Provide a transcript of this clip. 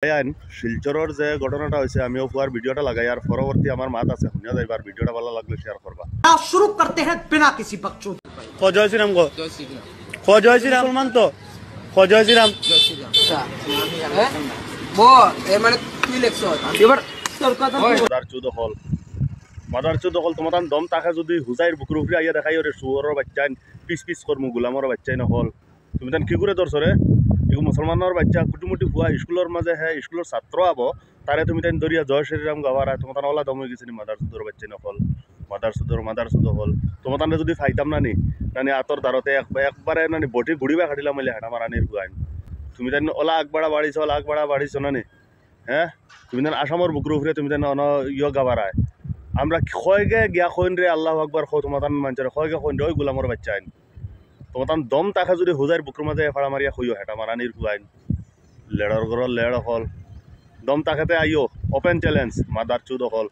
আইন শিলচরের যে ঘটনাটা হয়েছে আমিও পুয়ার ভিডিওটা লাগাই আর পরবর্তী আমার মাত আছে শুনিয়া যাইবার ভিডিওটা ভালো লাগলে শেয়ার করবা। शुरू करते हैं बिना किसी बकचोदी জয় শ্রীরাম গো জয় শ্রীরাম মুসলমান তো জয় শ্রীরাম মাদার চুদ হল তোমার দম তাকে যদি হুজাইর বুকুর উপরে আইয়া দেখাই ওরে শুয়রের বাচ্চাইন পিস পিস করমু গুলামর বাচ্চাইন হল তুমি তান কি করে ধরছরে এগুলো মুসলমানের বাচ্চা কুটুমুটি ভুয়া স্কুলের মাঝে হ্যাঁ স্কুলের ছাত্র আবো তারে তুমি তাই দরিয়া জয় শ্রীরাম গাওয়ারা তোমার তান ওলা দম হয়ে গেছে মাদার চুদর বাচ্চাইন হল মাদার চুদ হল তোমার তান যদি ফাইতাম নানি নানি আতর দ্বারতে একবারে নানি বটি ঘুড়িবা খাটিলাম মিলে হাঁটা মারানির গুয়াইন তুমি তাই ওলা আগবাড়া বাড়িছ নানি হ্যাঁ তুমি তান আসামর বুকুর উপরে তুমি তান অন ইয় গাওয়ারায় আমরা খয়গে গিয়া খৈন রে আল্লাহ আকবার খো তোমার মানুষের খয়গে খৈন রে ওই গুলামর বাচ্চা আইন তোমার দম তাকে যদি হুজাইর বুকুর মাঝে ফাড়া মারিয়া হইও হেটা মারানির হুয়াইন লেড়র ঘর লেড় হল দম তাকাতে আইও ওপেন চ্যালেঞ্জ মাদার চুদ হল।